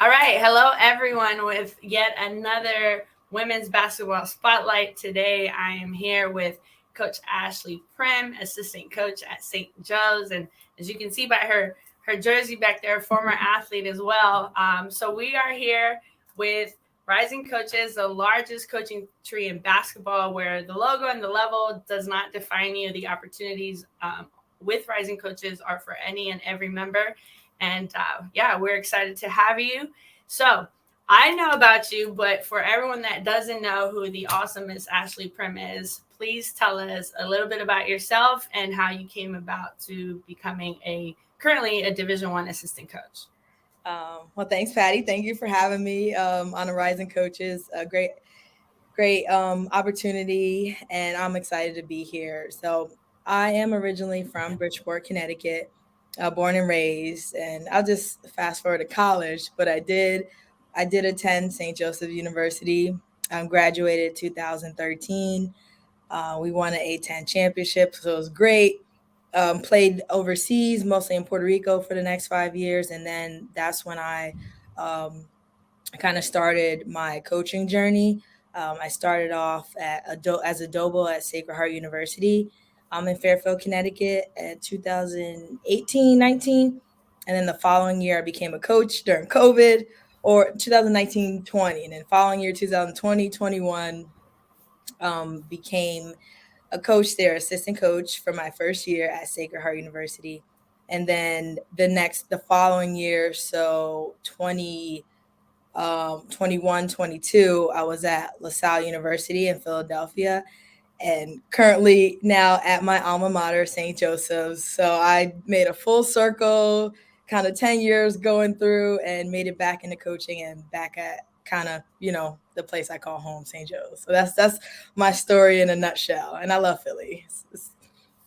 All right. Hello, everyone, with yet another women's basketball spotlight. Today, I am here with Coach Ashley Prim, assistant coach at St. Joe's. And as you can see by her jersey back there, former athlete as well. So we are here with Rising Coaches, the largest coaching tree in basketball, where the logo and the level does not define you. The opportunities with Rising Coaches are for any and every member. And yeah, we're excited to have you. So I know about you, but for everyone that doesn't know who the awesome Miss Ashley Prim is, please tell us a little bit about yourself and how you came about to becoming currently a Division One assistant coach. Well, thanks, Patty. Thank you for having me on the Rising Coaches. A great opportunity, and I'm excited to be here. So, I am originally from Bridgeport, Connecticut, born and raised, and I'll just fast forward to college. But I did attend St. Joseph University. Graduated 2013. We won an A10 championship, so it was great. Played overseas, mostly in Puerto Rico for the next 5 years. And then that's when I um, kind of started my coaching journey. I started off as a Dobo at Sacred Heart University in Fairfield, Connecticut at 2018, 19. And then the following year, I became a coach during COVID, or 2019, 20. And then following year, 2020, 21, became a coach there, assistant coach for my first year at Sacred Heart University. And then the following year, so 21, 22, I was at LaSalle University in Philadelphia, and currently now at my alma mater, St. Joseph's. So I made a full circle, kind of 10 years going through, and made it back into coaching and back at kind of, the place I call home, St. Joe's. So that's my story in a nutshell. And I love Philly. It's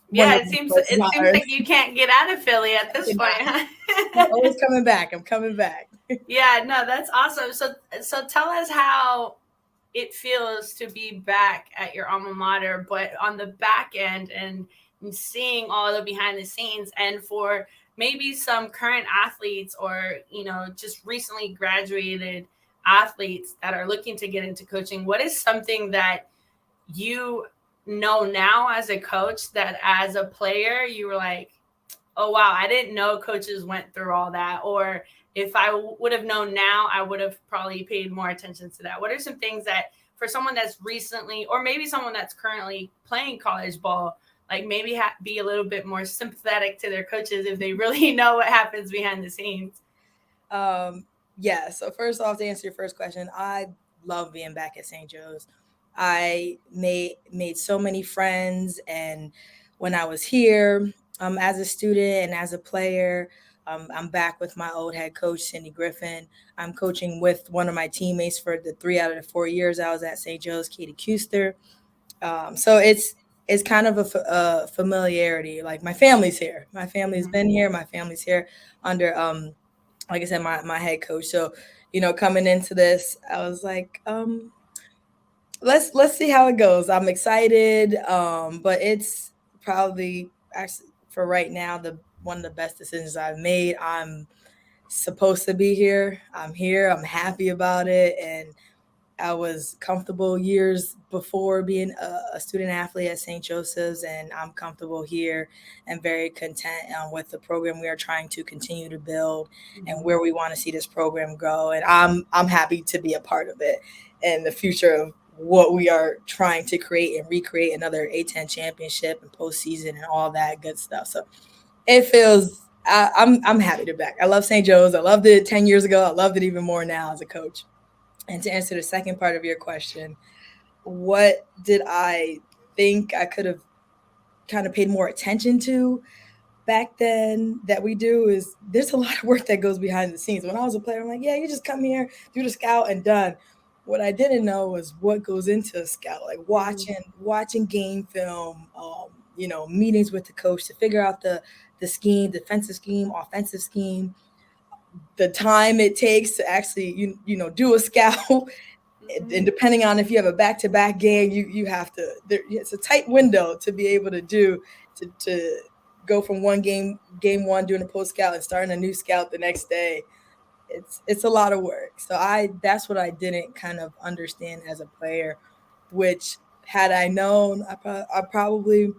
one Yeah, of it the seems places it on seems earth. like you can't get out of Philly at this point, I'm huh? always coming back. I'm coming back. Yeah, no, that's awesome. So tell us how it feels to be back at your alma mater, but on the back end and seeing all the behind the scenes, and for maybe some current athletes or just recently graduated athletes that are looking to get into coaching, what is something that you know now as a coach that as a player you were like, oh wow, I didn't know coaches went through all that, or if I would have known now, I would have probably paid more attention to that. What are some things that for someone that's recently, or maybe someone that's currently playing college ball, like maybe be a little bit more sympathetic to their coaches if they really know what happens behind the scenes? Um, yeah. So first off, to answer your first question, I love being back at St. Joe's. I made so many friends, and when I was here, as a student and as a player, I'm back with my old head coach, Cindy Griffin. I'm coaching with one of my teammates for the 3 out of the 4 years I was at St. Joe's, Katie Kuster. So it's kind of a familiarity. Like my family's here. My family's Mm-hmm. been here. My family's here under like I said, my head coach. So, coming into this, I was like, let's see how it goes. I'm excited, but it's probably actually for right now the one of the best decisions I've made. I'm supposed to be here. I'm here. I'm happy about it, and I was comfortable years before being a student athlete at St. Joseph's, and I'm comfortable here and very content with the program we are trying to continue to build and Mm-hmm. where we want to see this program go. And I'm happy to be a part of it and the future of what we are trying to create and recreate another A10 championship and postseason and all that good stuff. So it feels. I'm happy to be back. I love St. Joe's. I loved it 10 years ago. I loved it even more now as a coach. And to answer the second part of your question, what did I think I could have kind of paid more attention to back then that we do is there's a lot of work that goes behind the scenes. When I was a player, I'm like, yeah, you just come here, do the scout and done. What I didn't know was what goes into a scout, like Mm-hmm. watching game film, meetings with the coach to figure out the scheme, defensive scheme, offensive scheme, the time it takes to actually do a scout. And Mm-hmm. depending on if you have a back-to-back game, you have to it's a tight window to be able to do to go from one game one doing a post scout and starting a new scout the next day. it's a lot of work. So I that's what I didn't kind of understand as a player, which had I known, I probably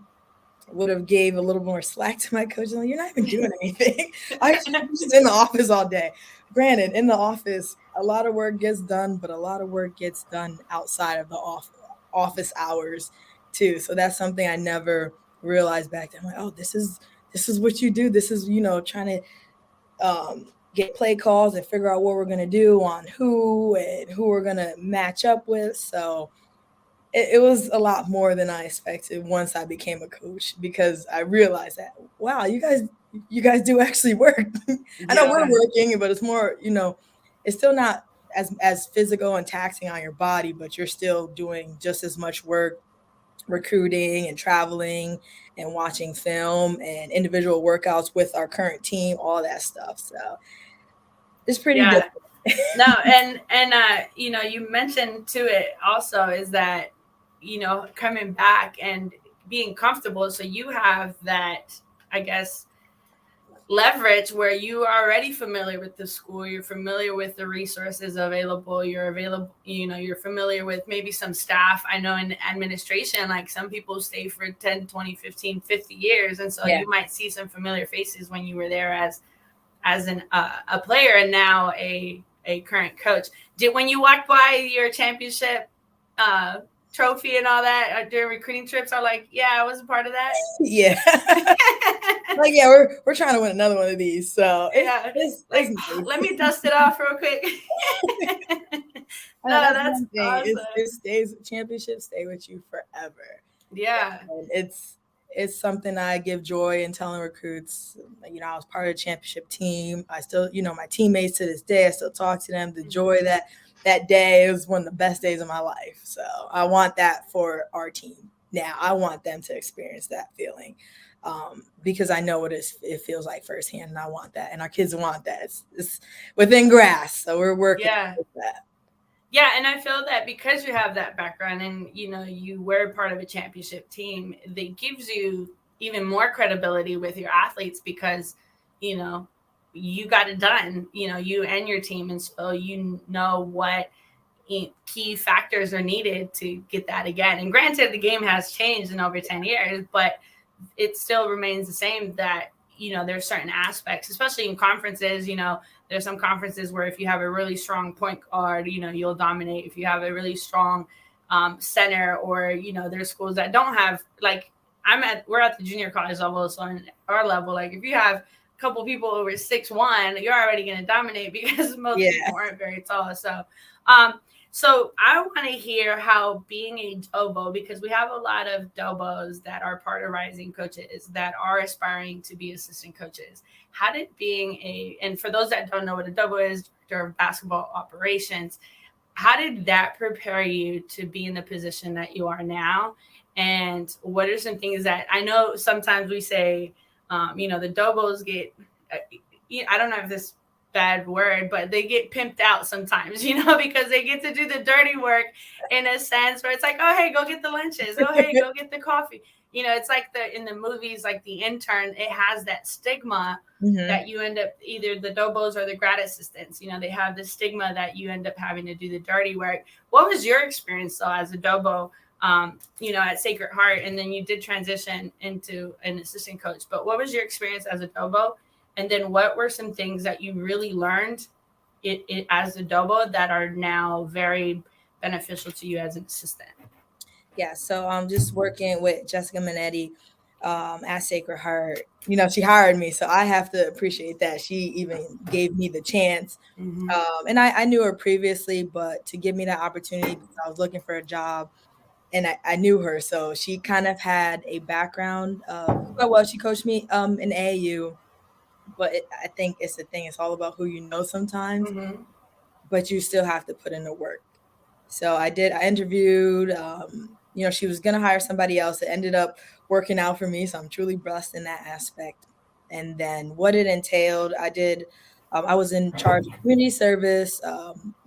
would have gave a little more slack to my coach. Like, you're not even doing anything. I'm just in the office all day. Granted, in the office, a lot of work gets done, but a lot of work gets done outside of the office hours too. So that's something I never realized back then. I'm like, oh, this is what you do. This is trying to get play calls and figure out what we're gonna do on who and who we're gonna match up with. So it was a lot more than I expected once I became a coach because I realized that wow, you guys do actually work. I know we're Yeah. working, but it's more, it's still not as physical and taxing on your body, but you're still doing just as much work recruiting and traveling and watching film and individual workouts with our current team, all that stuff. So it's pretty Yeah. different. No, and you mentioned to it also is that coming back and being comfortable, so you have that, I guess, leverage where you are already familiar with the school, you're familiar with the resources available, you're familiar with maybe some staff. I know in administration, like some people stay for 10, 20, 15, 50 years, and so Yeah. you might see some familiar faces when you were there as a player and now a current coach. Did when you walked by your championship trophy and all that during recruiting trips, are like, yeah, I was a part of that. Yeah. Like, yeah, we're trying to win another one of these. So Yeah, it's like nice. let me dust it off real quick. No, That's that's one thing. awesome. It stays championships stay with you forever. Yeah. And it's something I give joy in telling recruits. I was part of the championship team. I still, my teammates to this day, I still talk to them. The joy that day is one of the best days of my life. So I want that for our team. Now I want them to experience that feeling. Because I know what it feels like firsthand, and I want that, and our kids want that. It's within grasp, so we're working Yeah. with that. Yeah, and I feel that because you have that background and you were part of a championship team, that gives you even more credibility with your athletes because you know you got it done. You and your team, and so you know what key factors are needed to get that again. And granted, the game has changed in over 10 years, but it still remains the same that there's certain aspects, especially in conferences. There's some conferences where if you have a really strong point guard, you'll dominate. If you have a really strong center, or there's schools that don't have, like, we're at the junior college level, so on our level, like if you have a couple people over 6'1", you're already going to dominate because most Yeah. people aren't very tall. So I want to hear how being a Dobo, because we have a lot of Dobos that are part of rising coaches that are aspiring to be assistant coaches. How did and for those that don't know what a Dobo is, Director of Basketball Operations, how did that prepare you to be in the position that you are now? And what are some things that I know sometimes we say, the Dobos get, I don't know if this bad word, but they get pimped out sometimes, because they get to do the dirty work in a sense where it's like, oh, hey, go get the lunches. Oh, hey, go get the coffee. It's like in the movies, like The Intern, it has that stigma that you end up, either the Dobos or the grad assistants, they have the stigma that you end up having to do the dirty work. What was your experience though as a Dobo, at Sacred Heart? And then you did transition into an assistant coach, but what was your experience as a Dobo? And then what were some things that you really learned it as a Dobo that are now very beneficial to you as an assistant? Yeah, so I'm just working with Jessica Minetti at Sacred Heart. She hired me, so I have to appreciate that. She even gave me the chance. Mm-hmm. And I knew her previously, but to give me that opportunity because I was looking for a job, and I knew her. So she kind of had a background of, well, she coached me in AAU, but I think it's the thing. It's all about who you know sometimes, Mm-hmm. but you still have to put in the work. So I did. I interviewed. She was gonna hire somebody else. It ended up working out for me, so I'm truly blessed in that aspect. And then what it entailed, I did. I was in charge of community service.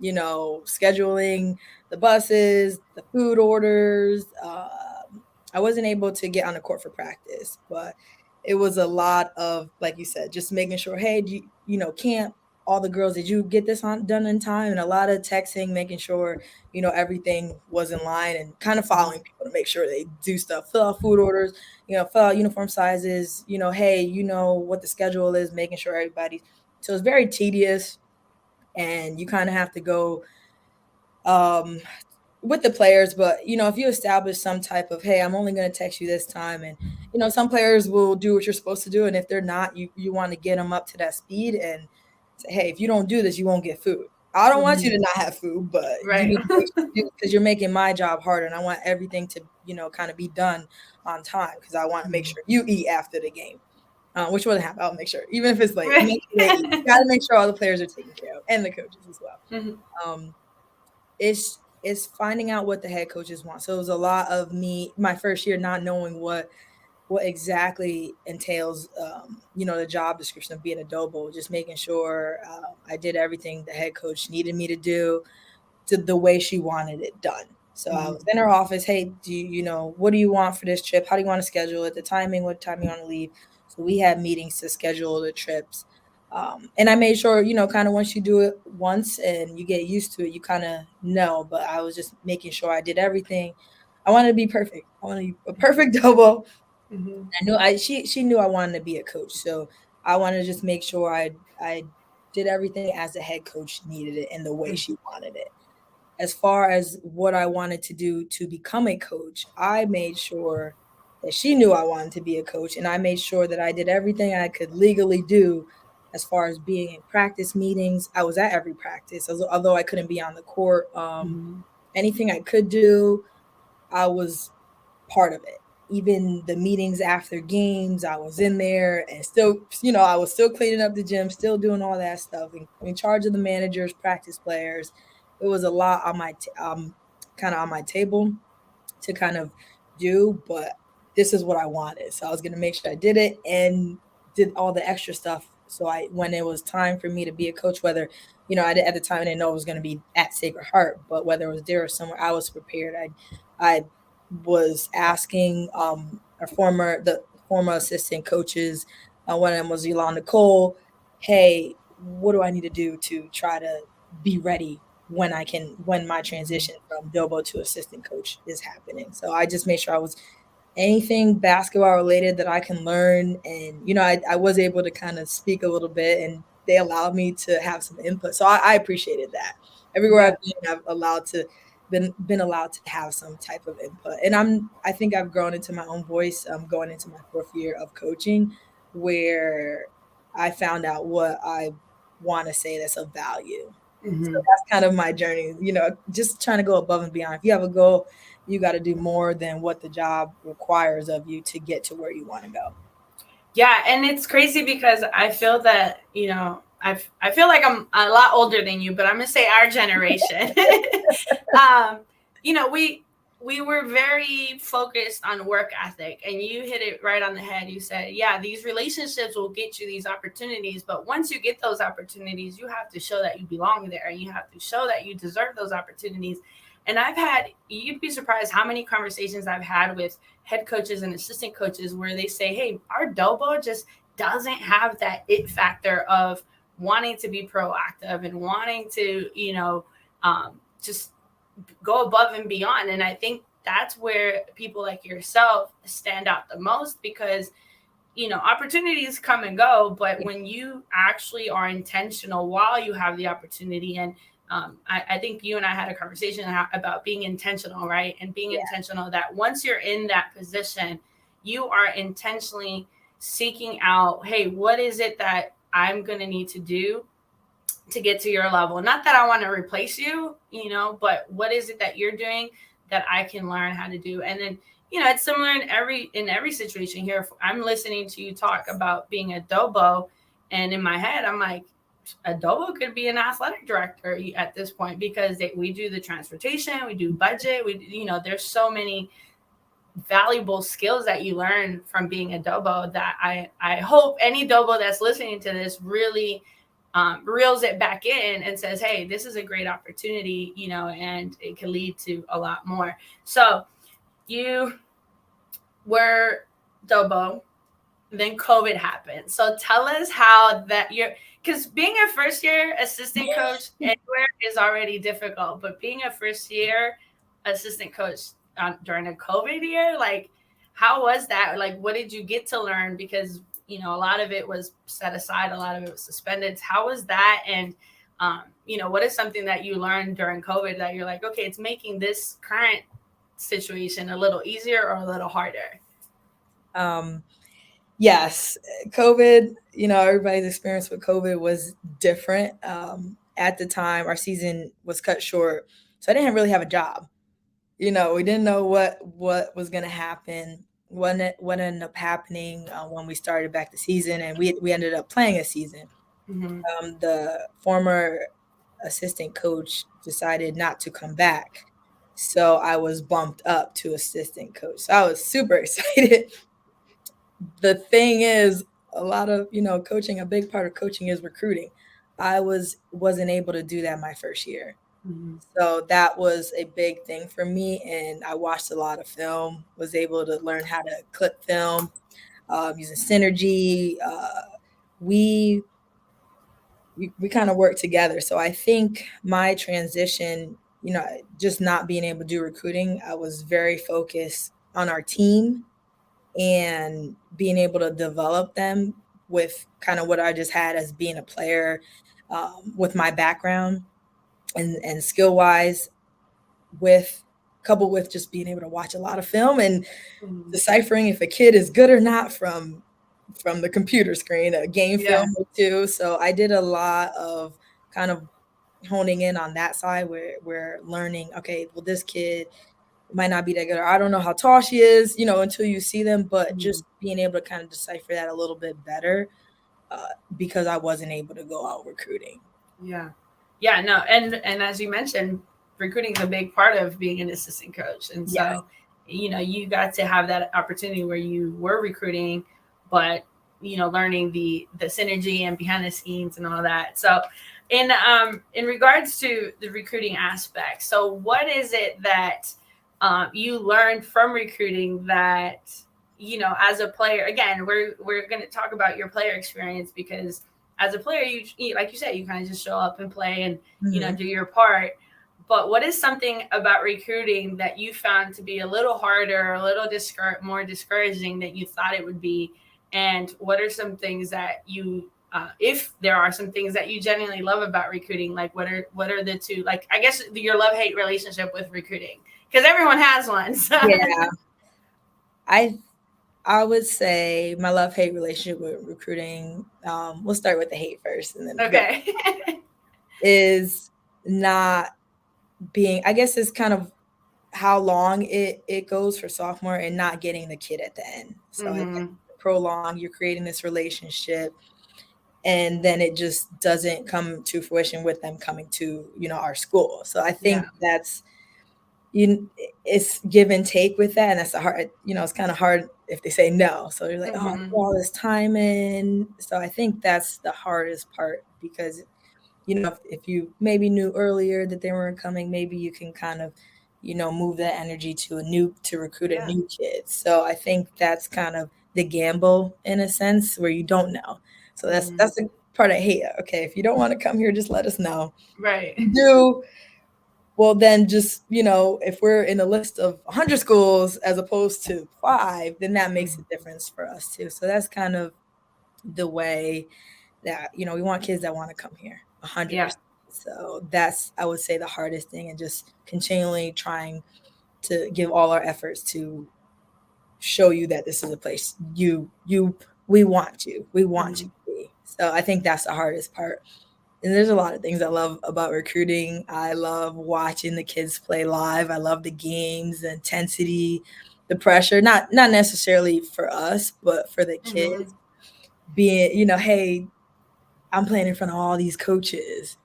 Scheduling the buses, the food orders. I wasn't able to get on the court for practice, but it was a lot of, like you said, just making sure, hey, camp, all the girls, did you get this done in time? And a lot of texting, making sure, everything was in line and kind of following people to make sure they do stuff, fill out food orders, fill out uniform sizes, hey, what the schedule is, making sure everybody. So it's very tedious, and you kind of have to go um, with the players. But if you establish some type of, hey, I'm only going to text you this time, and some players will do what you're supposed to do, and if they're not, you want to get them up to that speed and say, hey, if you don't do this, you won't get food. I don't want you to not have food, but you Right. need to make sure you do, because you're making my job harder, and I want everything to kind of be done on time, because I want to make sure you eat after the game. Which wouldn't happen. I'll make sure, even if it's late, Right. make sure they eat. You got to make sure all the players are taken care of, and the coaches as well. Mhm. It's finding out what the head coaches want. So it was a lot of me my first year not knowing what exactly entails, the job description of being a double, just making sure I did everything the head coach needed me to do, to the way she wanted it done. So I was in her office. Hey, do what do you want for this trip? How do you want to schedule it? The timing, what time you want to leave? So we had meetings to schedule the trips. And I made sure, kind of once you do it once and you get used to it, you kind of know. But I was just making sure I did everything. I wanted to be perfect. I wanted to be a perfect double. Mhm. I knew she knew I wanted to be a coach. So I wanted to just make sure I did everything as the head coach needed it and the way she wanted it. As far as what I wanted to do to become a coach, I made sure that she knew I wanted to be a coach, and I made sure that I did everything I could legally do as far as being in practice meetings. I was at every practice, although I couldn't be on the court. Anything I could do, I was part of it. Even the meetings after games, I was in there, and still, I was still cleaning up the gym, still doing all that stuff, in charge of the managers, practice players. It was a lot on my kind of on my table to kind of do, but this is what I wanted. So I was going to make sure I did it and did all the extra stuff. So when it was time for me to be a coach, whether, at the time I didn't know it was going to be at Sacred Heart, but whether it was there or somewhere, I was prepared. I was asking the former assistant coaches, one of them was Yolanda Cole, hey, what do I need to do to try to be ready when my transition from Dobo to assistant coach is happening. So I just made sure I was anything basketball related that I can learn. And, I was able to kind of speak a little bit, and they allowed me to have some input. So I appreciated that. Everywhere Yeah. I've been, been allowed to have some type of input. And I think I've grown into my own voice. I'm going into my fourth year of coaching, where I found out what I want to say that's of value. So Mhm. that's kind of my journey, just trying to go above and beyond. If you have a goal, you got to do more than what the job requires of you to get to where you want to go. Yeah, and it's crazy because I feel that, I feel like I'm a lot older than you, but I'm gonna say our generation. um, we were very focused on work ethic, and you hit it right on the head. You said, yeah, these relationships will get you these opportunities, but once you get those opportunities, you have to show that you belong there, and you have to show that you deserve those opportunities. And you'd be surprised how many conversations I've had with head coaches and assistant coaches where they say, hey, our Dobo just doesn't have that it factor of wanting to be proactive and wanting to, just go above and beyond. And I think that's where people like yourself stand out the most, because opportunities come and go, but when you actually are intentional while you have the opportunity, and I think you and I had a conversation about being intentional, right? And being intentional that once you're in that position, you are intentionally seeking out, hey, what is it that I'm going to need to do to get to your level? Not that I want to replace you, but what is it that you're doing that I can learn how to do? And then, it's similar in every situation here. I'm listening to you talk about being a Dobo, and in my head, I'm like, a Dobo could be an athletic director at this point, because we do the transportation, we do budget, there's so many valuable skills that you learn from being a Dobo that I hope any Dobo that's listening to this really reels it back in and says, hey, this is a great opportunity, and it can lead to a lot more. So you were Dobo, then COVID happened. So tell us how that because being a first year assistant coach anywhere is already difficult, but being a first year assistant coach during a COVID year, like, how was that? Like, what did you get to learn? Because, a lot of it was set aside, a lot of it was suspended. How was that? And, what is something that you learned during COVID that you're like, okay, it's making this current situation a little easier or a little harder? Yes, COVID, everybody's experience with COVID was different. At the time, our season was cut short, so I didn't really have a job. We didn't know what was going to happen. What ended up happening when we started back the season, and we ended up playing a season. Mm-hmm. The former assistant coach decided not to come back, so I was bumped up to assistant coach. So I was super excited. The thing is, a lot of coaching, a big part of coaching is recruiting. I wasn't able to do that my first year. Mm-hmm. So that was a big thing for me, and I watched a lot of film, was able to learn how to clip film, using synergy. We kind of worked together. So I think my transition, just not being able to do recruiting, I was very focused on our team and being able to develop them with kind of what I just had as being a player, with my background and skill wise, with coupled with just being able to watch a lot of film and deciphering if a kid is good or not from the computer screen, a game film or two. So I did a lot of kind of honing in on that side where we're learning, okay, well, this kid might not be that good, or I don't know how tall she is, until you see them, but just being able to kind of decipher that a little bit better, because I wasn't able to go out recruiting. Yeah. No. And as you mentioned, recruiting is a big part of being an assistant coach. And so, you got to have that opportunity where you were recruiting, but, learning the synergy and behind the scenes and all that. So in regards to the recruiting aspect, so what is it that you learned from recruiting that, as a player, again, we're going to talk about your player experience, because as a player, you like you said, you kind of just show up and play and, do your part. But what is something about recruiting that you found to be a little harder, a little more discouraging than you thought it would be? And what are some things that you, if there are some things that you genuinely love about recruiting, like what are the two, like, I guess your love-hate relationship with recruiting? Because everyone has one. So. Yeah, I would say my love-hate relationship with recruiting, we'll start with the hate first, and then okay, is not being, I guess it's kind of how long it goes for sophomore and not getting the kid at the end. So I think prolong, you're creating this relationship, and then it just doesn't come to fruition with them coming to our school. So I think that's it's give and take with that, and that's a hard, it's kind of hard if they say no. So you're like, oh, I put all this time in. So I think that's the hardest part, because if you maybe knew earlier that they weren't coming, maybe you can kind of move that energy to recruit a new kid. So I think that's kind of the gamble, in a sense, where you don't know. So that's the part I hate. Okay, if you don't want to come here, just let us know. Right. Do well, then just, if we're in a list of 100 schools as opposed to 5, then that makes a difference for us too. So that's kind of the way that, we want kids that want to come here 100%. Yeah. So that's, I would say, the hardest thing, and just continually trying to give all our efforts to show you that this is a place we want you to be. So I think that's the hardest part. And there's a lot of things I love about recruiting. I love watching the kids play live. I love the games, the intensity, the pressure, not necessarily for us, but for the kids. Being, hey, I'm playing in front of all these coaches.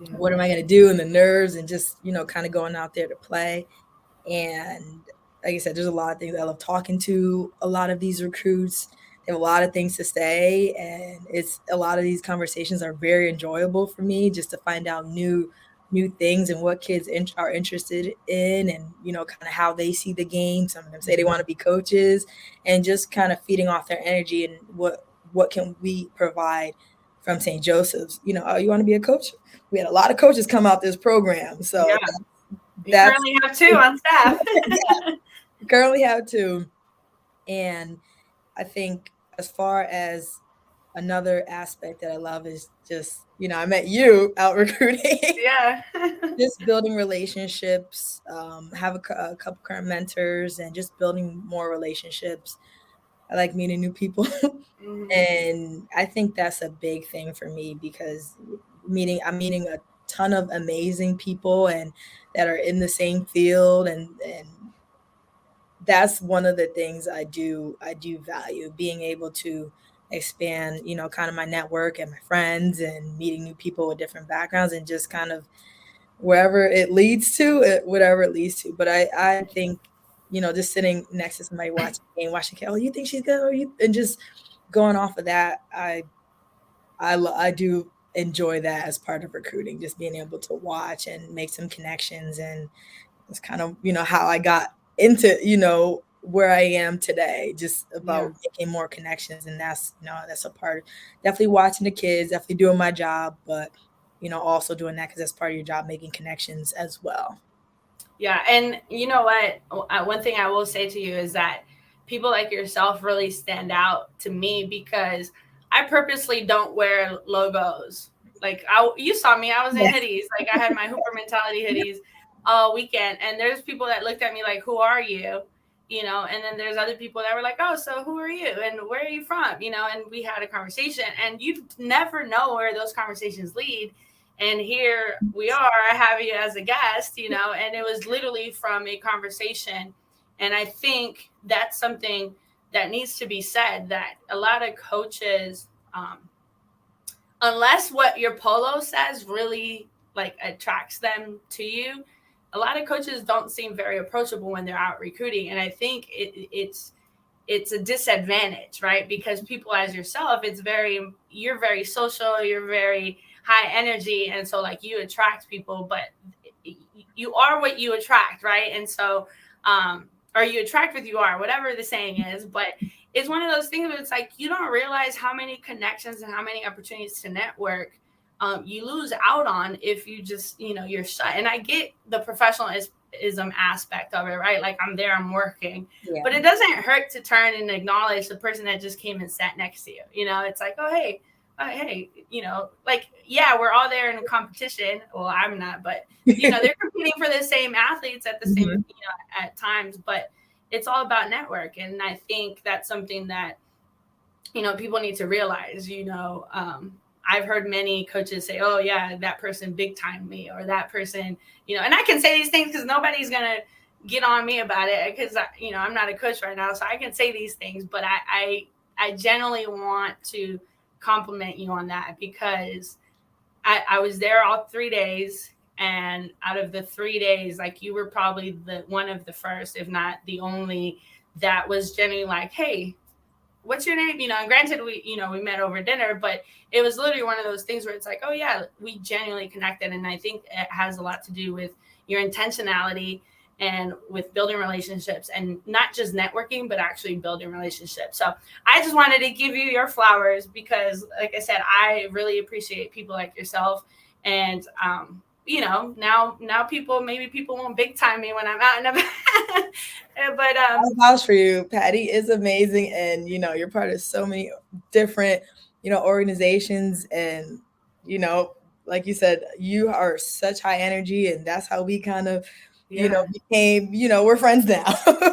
Yeah. What am I going to do? And the nerves, and just, kind of going out there to play. And like I said, there's a lot of things I love talking to a lot of these recruits. They have a lot of things to say, and it's a lot of these conversations are very enjoyable for me, just to find out new things and what kids are interested in, and kind of how they see the game. Some of them say they want to be coaches, and just kind of feeding off their energy, and what can we provide from St. Joseph's, oh, you want to be a coach? We had a lot of coaches come out this program. So Yeah. You that's currently have 2 on staff. yeah, currently have 2. And I think as far as another aspect that I love is just, I met you out recruiting, Yeah. just building relationships, have a couple current mentors and just building more relationships. I like meeting new people. Mhm. And I think that's a big thing for me because I'm meeting a ton of amazing people and that are in the same field, and that's one of the things I do value, being able to expand, kind of my network and my friends and meeting new people with different backgrounds and just kind of wherever it leads to it, whatever it leads to. But I think, just sitting next to somebody watching a game, watching, oh, you think she's good, or you, and just going off of that, I do enjoy that as part of recruiting, just being able to watch and make some connections. And it's kind of, how I got into, where I am today, just Yeah. about making more connections. And that's a part, definitely watching the kids, definitely doing my job, but, also doing that because that's part of your job, making connections as well. Yeah, and you know what? One thing I will say to you is that people like yourself really stand out to me because I purposely don't wear logos. Like you saw me, I was in Yeah. hoodies. Like I had my Hooper mentality hoodies all weekend, and there's people that looked at me like, "Who are you?" And then there's other people that were like, "Oh, so who are you and where are you from?" And we had a conversation, and you never know where those conversations lead. And here we are, I have you as a guest, and it was literally from a conversation. And I think that's something that needs to be said, that a lot of coaches, unless what your polo says really like attracts them to you, a lot of coaches don't seem very approachable when they're out recruiting. And I think it's a disadvantage, right? Because people as yourself, you're very social, you're very high energy, and so like you attract people, but you are what you attract, right? And so or you attract what you are, whatever the saying is. But it's one of those things where it's like you don't realize how many connections and how many opportunities to network you lose out on if you just you're shut. And I get the professionalism aspect of it, right? Like I'm there, I'm working, Yeah. but it doesn't hurt to turn and acknowledge the person that just came and sat next to you. It's like, oh hey, like, yeah, we're all there in a competition. Well, I'm not, but they're competing for the same athletes at the same, Mhm. at times, but it's all about network. And I think that's something that, people need to realize. I've heard many coaches say, oh yeah, that person big time me, or that person, and I can say these things because nobody's going to get on me about it because, I'm not a coach right now. So I can say these things, but I generally want to compliment you on that because I was there all 3 days. And out of the 3 days, like you were probably the one of the first, if not the only, that was genuinely like, hey, what's your name? And granted, we met over dinner, but it was literally one of those things where it's like, oh yeah, we genuinely connected. And I think it has a lot to do with your intentionality and with building relationships, and not just networking, but actually building relationships. So I just wanted to give you your flowers because, like I said, I really appreciate people like yourself. And now maybe people won't big time me when I'm out and about. But I'll vouch for you. Patty is amazing, and you're part of so many different, organizations, and like you said, you are such high energy, and that's how we kind of, yeah. became, we're friends now.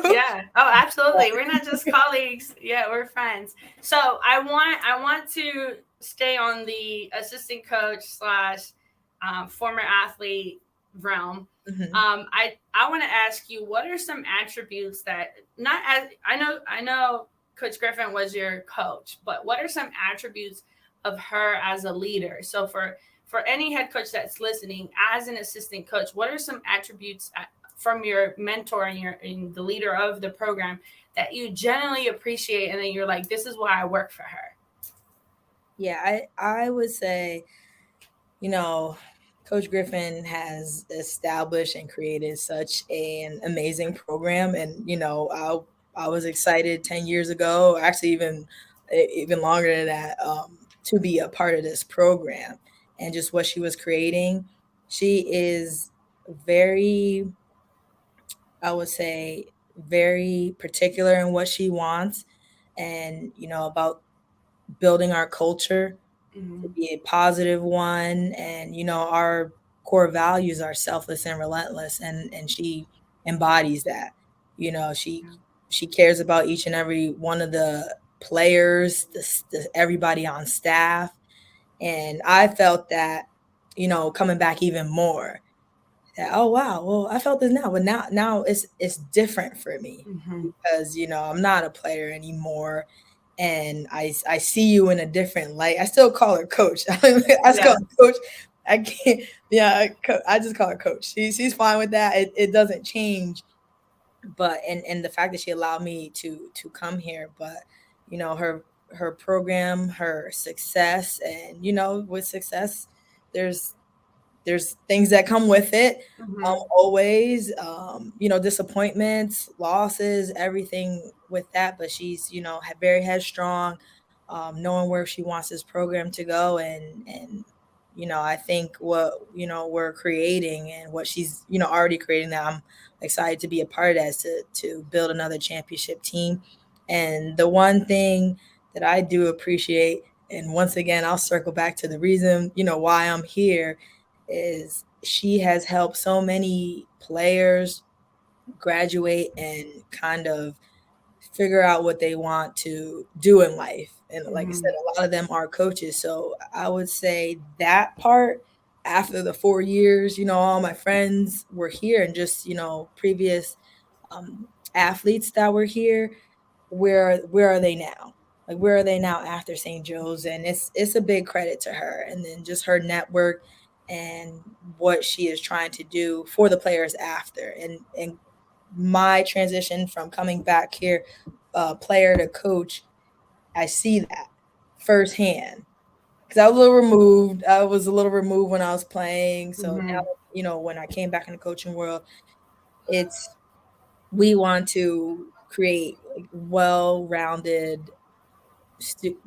Yeah. Oh, absolutely. We're not just colleagues. Yeah, we're friends. So I want to stay on the assistant coach slash former athlete realm. Mhm. I want to ask you, what are some attributes that, not as I know Coach Griffin was your coach, but what are some attributes of her as a leader? So for any head coach that's listening, as an assistant coach, what are some attributes from your mentor and the leader of the program that you generally appreciate, and then you're like, this is why I work for her? Yeah, I would say, Coach Griffin has established and created such an amazing program, and I was excited 10 years ago, actually even longer than that. to be a part of this program and just what she was creating. She is very, I would say, very particular in what she wants, and about building our culture to Mhm. be a positive one. And our core values are selfless and relentless, and she embodies that. She Yeah. she cares about each and every one of the players, everybody on staff. And I felt that, coming back even more, that, oh wow, well, I felt this now, but now it's different for me, Mhm. because I'm not a player anymore, and I see you in a different light. I still call her coach. I just call Yeah. her coach. I can't. Yeah, I just call her coach. She's fine with that. It doesn't change. But and the fact that she allowed me to come here, but her program, her success, and with success, there's things that come with it. Mhm. Always, disappointments, losses, everything with that. But she's, very headstrong, knowing where she wants this program to go. And I think what, we're creating, and what she's, already creating, that I'm excited to be a part of that, to build another championship team. And the one thing that I do appreciate, and once again, I'll circle back to the reason, why I'm here, is she has helped so many players graduate and kind of figure out what they want to do in life. And like I said, Mhm. a lot of them are coaches. So I would say that part, after the 4 years, all my friends were here, and just, previous athletes that were here, where are they now? Like, where are they now after St. Joe's? And it's a big credit to her, and then just her network, and what she is trying to do for the players after. And my transition from coming back here, player to coach, I see that firsthand, because I was a little removed when I was playing. So now, Mhm. when I came back in the coaching world, it's we want to create like well-rounded, stu-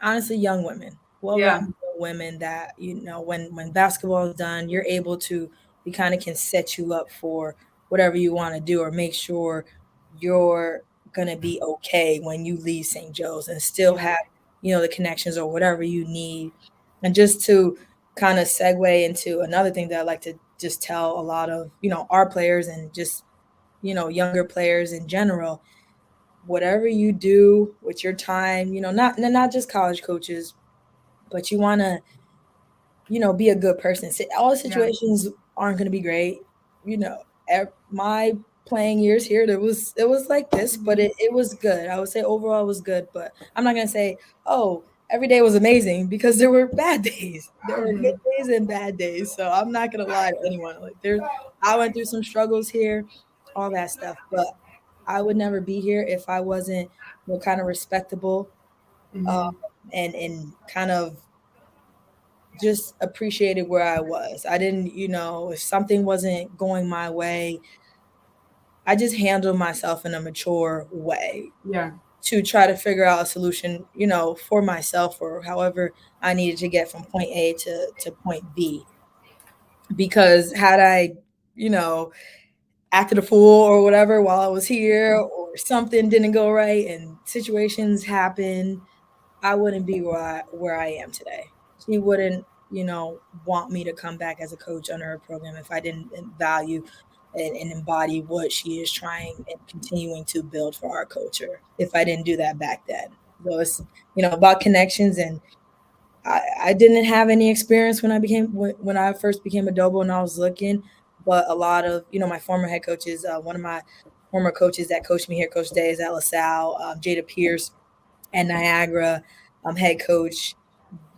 honestly, young women, Yeah. well-rounded women, that when basketball is done, you're able to, we kind of can set you up for whatever you want to do, or make sure you're gonna be okay when you leave St. Joe's, and still Yeah. have the connections or whatever you need. And just to kind of segue into another thing that I like to just tell a lot of our players, and just younger players in general, whatever you do with your time, not just college coaches, but you want to, be a good person. All the Yeah. situations aren't going to be great. My playing years here, it was like this, but Mhm. it was good. I would say overall it was good, but I'm not going to say, oh, every day was amazing, because there were bad days. There were Mhm. good days and bad days. So I'm not going to lie to anyone. Like, I went through some struggles here, all that stuff, but I would never be here if I wasn't, kind of respectable, um, Mhm. and kind of just appreciated where I was. I didn't, if something wasn't going my way, I just handled myself in a mature way, Yeah. to try to figure out a solution, for myself, or however I needed to get from point A to point B. Because had I, you know, acted a fool or whatever while I was here, or something didn't go right and situations happen, I wouldn't be where I am today. She wouldn't, want me to come back as a coach under her program if I didn't value and embody what she is trying and continuing to build for our culture. If I didn't do that back then, so it's about connections. And I didn't have any experience when I first became a Dobo, and I was looking, but a lot of my former head coaches, one of my former coaches that coached me here, Coach Day, is at LaSalle, Jada Pierce, and Niagara, head coach,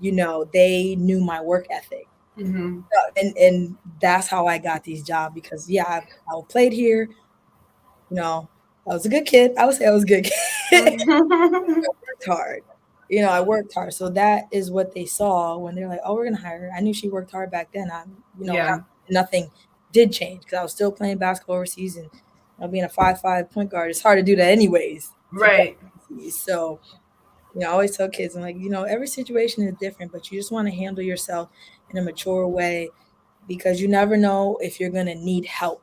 they knew my work ethic. Mhm. And that's how I got these jobs, because yeah, I played here, you know, I was a good kid. I would say I was a good kid. Mhm. Worked hard. I worked hard. So that is what they saw when they're like, "Oh, we're gonna hire her." I knew she worked hard back then. Yeah. Nothing did change, because I was still playing basketball overseas, and being a 5'5" point guard, it's hard to do that anyways, to play Right. overseas. So I always tell kids, I'm like, every situation is different, but you just want to handle yourself in a mature way because you never know if you're going to need help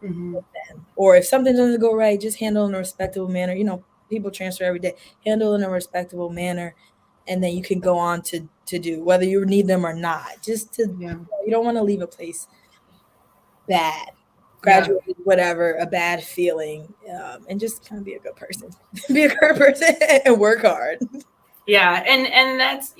Mm-hmm. with them. Or if something doesn't go right, just handle in a respectable manner. People transfer every day. Handle in a respectable manner, and then you can go on to do whether you need them or not. Just to Yeah. you don't want to leave a place bad, Yeah. graduate, whatever, a bad feeling, and just kind of be a good person, be a good person, and work hard. Yeah, and that's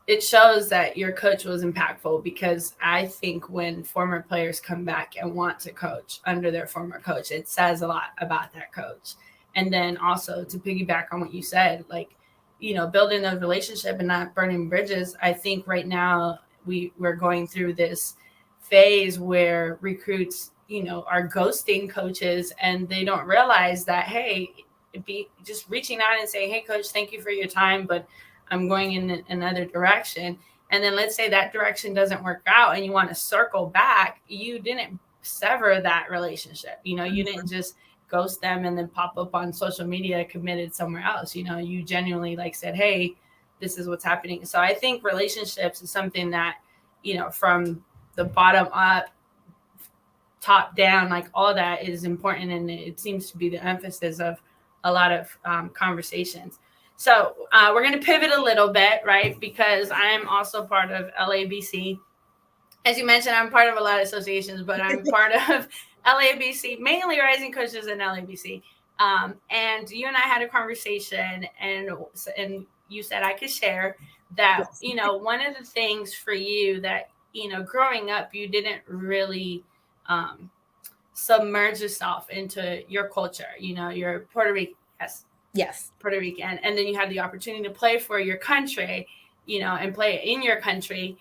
it shows that your coach was impactful, because I think when former players come back and want to coach under their former coach, it says a lot about that coach. And then also to piggyback on what you said, like, building those relationship and not burning bridges. I think right now we're going through this phase where recruits, are ghosting coaches, and they don't realize that, hey, be just reaching out and saying, hey coach, thank you for your time, but I'm going in another direction. And then let's say that direction doesn't work out and you want to circle back, you didn't sever that relationship. You didn't just ghost them and then pop up on social media committed somewhere else. You genuinely like said, hey, this is what's happening. So I think relationships is something that, from the bottom up, top down, like all that is important, and it seems to be the emphasis of a lot of conversations. So we're going to pivot a little bit, right? Because I'm also part of LABC. As you mentioned, I'm part of a lot of associations, but I'm part of LABC, mainly Rising Coaches in LABC. And you and I had a conversation, and you said I could share that, Yes. one of the things for you that, growing up, you didn't really um, submerge yourself into your culture. You're Puerto Rican, yes, Yes. Puerto Rican, and then you had the opportunity to play for your country, and play in your country.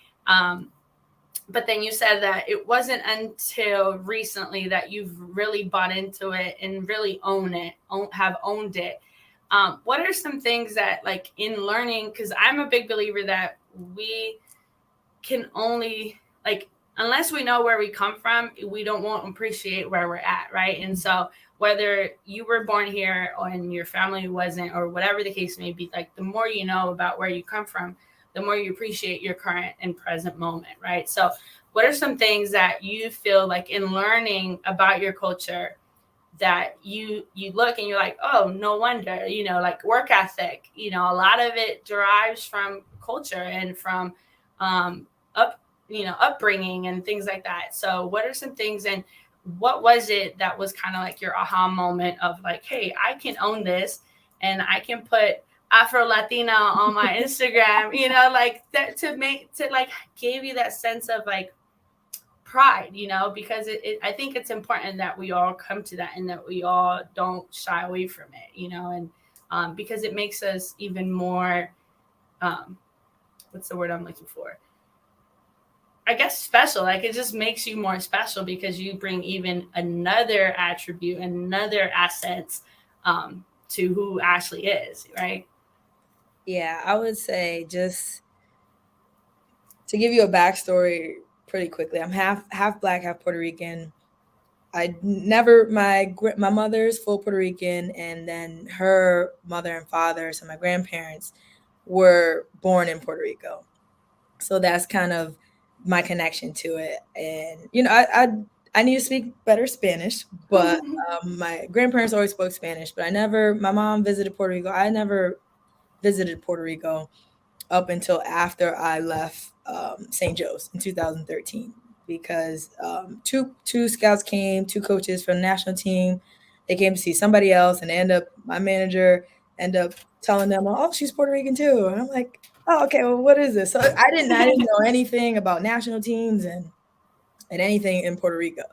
But then you said that it wasn't until recently that you've really bought into it and really have owned it. What are some things that, like, in learning, because I'm a big believer that we can only, like, unless we know where we come from, we won't appreciate where we're at, right? And so whether you were born here or and your family wasn't, or whatever the case may be, like, the more you know about where you come from, the more you appreciate your current and present moment, right? So what are some things that you feel like in learning about your culture that you look and you're like, oh, no wonder, like work ethic, a lot of it derives from culture and from um, up, upbringing and things like that. So what are some things, and what was it that was kind of like your aha moment of like, hey, I can own this, and I can put Afro Latina on my Instagram, like that, to like give you that sense of like pride, because I think it's important that we all come to that, and that we all don't shy away from it, and because it makes us even more, what's the word I'm looking for? I guess special. Like, it just makes you more special because you bring even another attribute, another assets to who Ashley is, right? Yeah, I would say, just to give you a backstory pretty quickly, I'm half black, half Puerto Rican. I never my mother's full Puerto Rican, and then her mother and father, so my grandparents, were born in Puerto Rico. So that's kind of my connection to it. And I need to speak better Spanish, but my grandparents always spoke Spanish. But my mom visited Puerto Rico. I never visited Puerto Rico up until after I left St. Joe's in 2013, because two scouts came, two coaches from the national team. They came to see somebody else, and my manager ended up telling them, "Oh, she's Puerto Rican too." And I'm like, "Oh, okay. Well, what is this?" So I didn't know anything about national teams and anything in Puerto Rico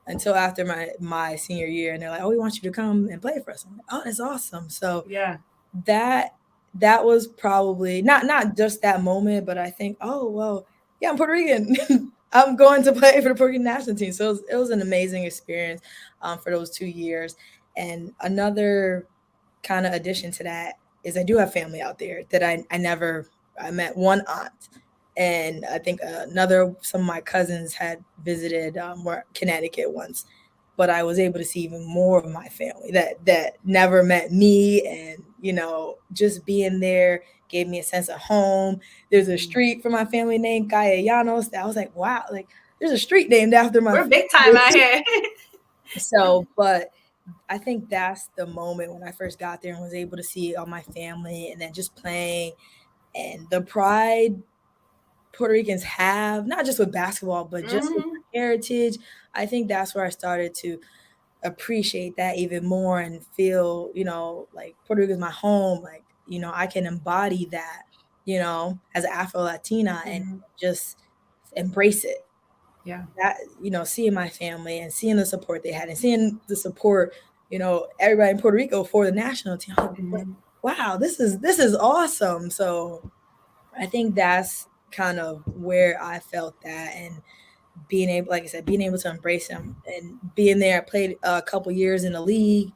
until after my senior year, and they're like, "Oh, we want you to come and play for us." I'm like, "Oh, that's awesome!" So Yeah. that that was probably not just that moment, but I think, oh well, yeah, I'm Puerto Rican. I'm going to play for the Puerto Rican national team. So it was an amazing experience for those 2 years. And another kind of addition to that is I do have family out there that I met one aunt, and I think some of my cousins had visited Connecticut once, but I was able to see even more of my family that never met me, and just being there gave me a sense of home. There's a street for my family named Castellanos that I was like, wow, like there's a street named after my We're big time family. out here. So, but I think that's the moment when I first got there and was able to see all my family and then just playing and the pride Puerto Ricans have, not just with basketball, but just with Hmm. heritage. I think that's where I started to appreciate that even more and feel, like Puerto Rico is my home. Like, I can embody that, as an Afro Latina and Hmm. just embrace it. Yeah. That, seeing my family and seeing the support they had and seeing the support, everybody in Puerto Rico for the national team. I'm like, Hmm. wow, this is awesome. So I think that's kind of where I felt that and being able, like I said, being able to embrace him and being there. I played a couple years in the league.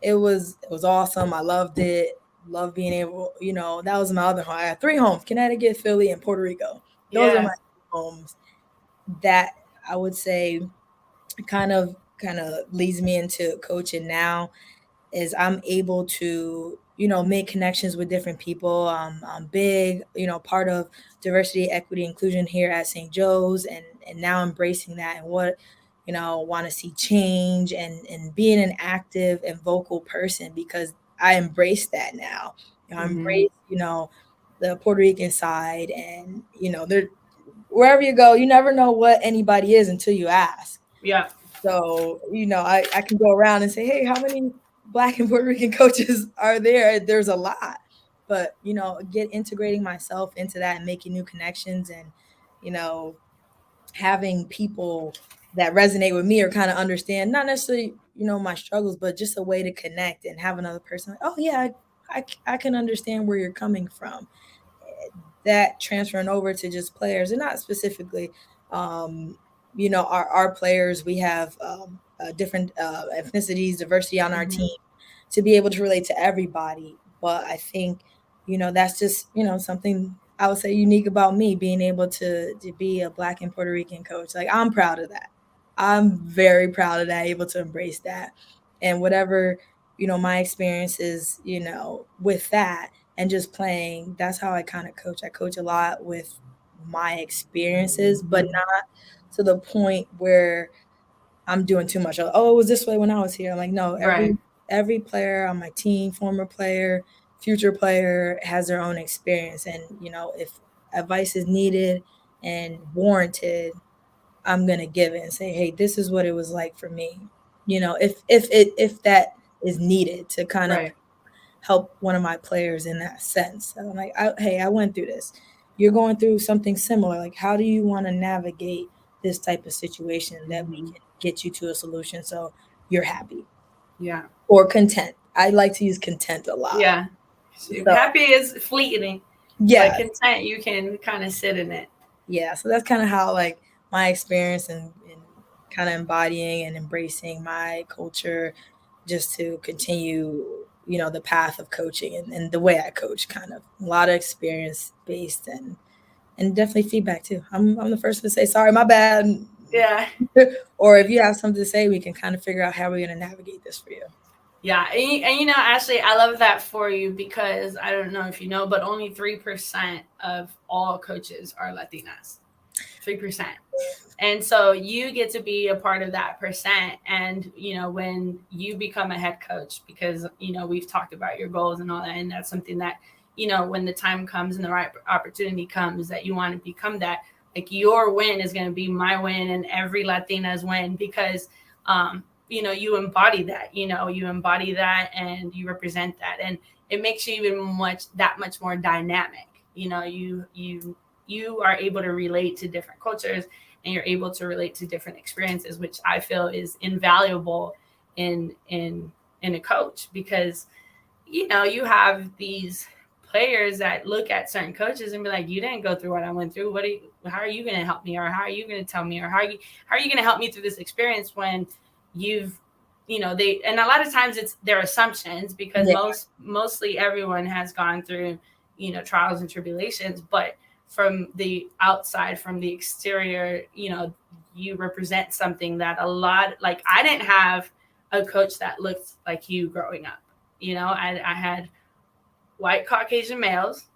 It was awesome. I loved it. Loved being able, that was my other home. I had three homes: Connecticut, Philly, and Puerto Rico. Those are my Yeah. homes. That I would say kind of leads me into coaching now is I'm able to, make connections with different people. I'm big, part of diversity, equity, inclusion here at St. Joe's, and now embracing that and what, want to see change and being an active and vocal person because I embrace that now. I Hmm. embrace, the Puerto Rican side, and there wherever you go, you never know what anybody is until you ask. Yeah. So, I can go around and say, hey, how many Black and Puerto Rican coaches are there? There's a lot. But, get integrating myself into that and making new connections and, you know, having people that resonate with me or kind of understand, not necessarily, my struggles, but just a way to connect and have another person like, oh, yeah, I can understand where you're coming from, that transferring over to just players and not specifically our players. We have different ethnicities, diversity on our Hmm. team to be able to relate to everybody. But I think that's just something I would say unique about me, being able to be a Black and Puerto Rican coach. Like, I'm proud of that. I'm very proud of that, able to embrace that. And whatever my experiences with that and just playing, that's how I kind of coach. I coach a lot with my experiences, but Hmm. not to the point where I'm doing too much. Oh, it was this way when I was here. I'm like, no, Right. every player on my team, former player, future player, has their own experience. And, if advice is needed and warranted, I'm gonna give it and say, hey, this is what it was like for me. If that is needed to kind of Right. help one of my players in that sense. So I'm like, hey, I went through this. You're going through something similar. Like, how do you want to navigate this type of situation that we Hmm. can get you to a solution so you're happy Yeah. or content? I like to use content a lot. Yeah. So Happy is fleeting, but yeah, content, you can kind of sit in it. yeah. So that's kind of how like my experience and kind of embodying and embracing my culture just to continue, the path of coaching and the way I coach, kind of a lot of experience based and definitely feedback too. I'm the first to say sorry, my bad, Yeah. or if you have something to say, we can kind of figure out how we're going to navigate this for you. Yeah, Ashley, I love that for you because I don't know if you know, but only 3% of all coaches are Latinas. 3%. And so you get to be a part of that percent. And, when you become a head coach, because, we've talked about your goals and all that, and that's something that, when the time comes and the right opportunity comes that you want to become that, like your win is going to be my win and every Latina's win because, you embody that, you embody that and you represent that. And it makes you even that much more dynamic. You are able to relate to different cultures and you're able to relate to different experiences, which I feel is invaluable in a coach because you have these players that look at certain coaches and be like, you didn't go through what I went through. How are you going to help me, or how are you going to tell me, or how are you going to help me through this experience when you've they, and a lot of times it's their assumptions because Yeah, mostly everyone has gone through trials and tribulations, but from the outside, from the exterior, you represent something that a lot, like I didn't have a coach that looked like you growing up. I had white Caucasian males,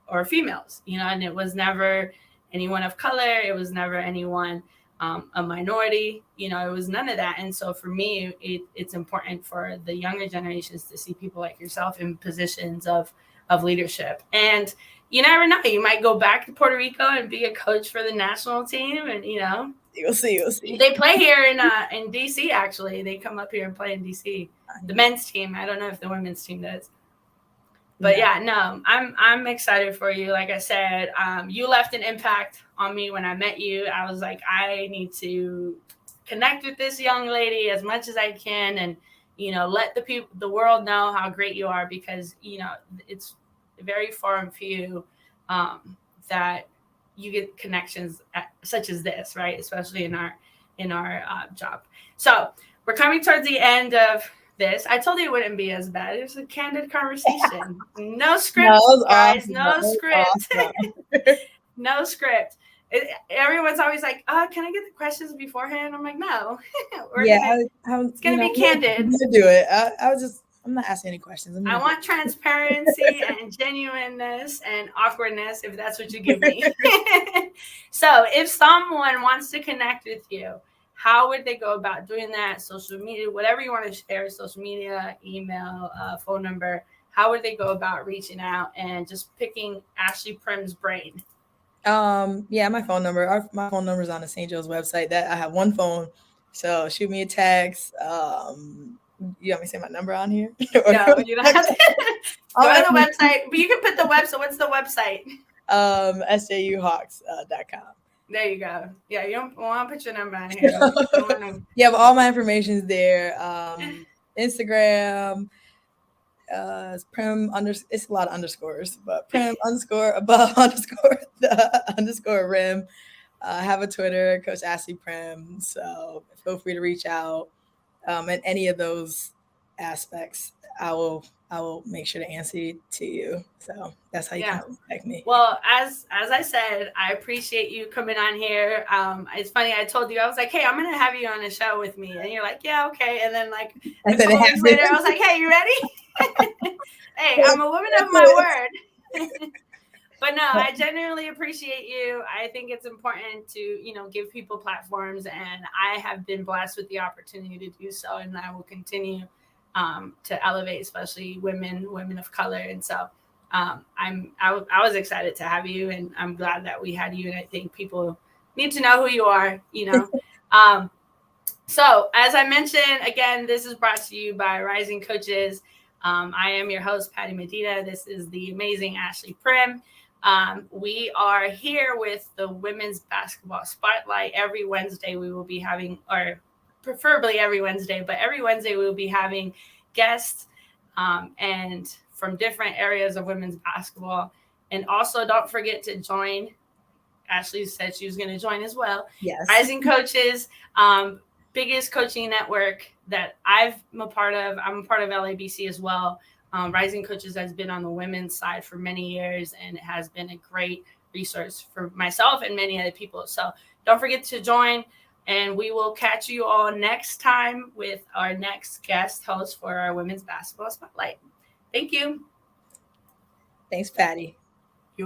or females, and it was never anyone of color. It was never anyone a minority. It was none of that. And so for me, it's important for the younger generations to see people like yourself in positions of leadership. And you never know, you might go back to Puerto Rico and be a coach for the national team. And you'll see. They play here in DC. Actually, they come up here and play in DC. The men's team. I don't know if the women's team does. But I'm excited for you. Like I said, you left an impact on me when I met you. I was like, I need to connect with this young lady as much as I can, and let the world know how great you are, because it's very far and few that you get connections such as this, right? Especially in our job. So we're coming towards the end of this. I told you it wouldn't be as bad. It was a candid conversation. No script, guys. Awesome. No script. Awesome. No script. Everyone's always like, can I get the questions beforehand? I'm like, no. It's going to be candid. I'm going to do it. I'm not asking any questions. I want transparency and genuineness and awkwardness, if that's what you give me. So if someone wants to connect with you, how would they go about doing that? Social media, whatever you want to share, social media, email, phone number. How would they go about reaching out and just picking Ashley Prim's brain? My phone number. My phone number is on the St. Joe's website. That I have one phone, so shoot me a text. You want me to say my number on here? No, you don't have to. Go to the website, but you can put the website. What's the website? SJUHawks.com. There you go. Yeah, you don't want to put your number on here. Yeah, but all my information is there. Instagram, Prim it's a lot of underscores, but Prim _ above _ rim. I have a Twitter, Coach Ashley Prim. So feel free to reach out. In any of those aspects, I will make sure to answer to you. So that's how you can contact me. Well, as I said, I appreciate you coming on here. It's funny, I told you, I was like, hey, I'm going to have you on the show with me. And you're like, yeah, okay. And then like a couple weeks later, I was like, hey, you ready? Hey, I'm a woman of my word. But no, I genuinely appreciate you. I think it's important to, give people platforms, and I have been blessed with the opportunity to do so. And I will continue to elevate, especially women of color. And so I was excited to have you, and I'm glad that we had you. And I think people need to know who you are, So as I mentioned, again, this is brought to you by Rising Coaches. I am your host, Patty Medina. This is the amazing Ashley Prim. We are here with the Women's Basketball Spotlight. Every Wednesday we will be having, or preferably every Wednesday, but every Wednesday we will be having guests and from different areas of women's basketball. And also don't forget to join. Ashley said she was going to join as well. Yes. Rising Coaches, biggest coaching network that I'm a part of. I'm a part of LABC as well. Rising Coaches has been on the women's side for many years, and it has been a great resource for myself and many other people. So don't forget to join, and we will catch you all next time with our next guest host for our Women's Basketball Spotlight. Thank you. Thanks, Patty.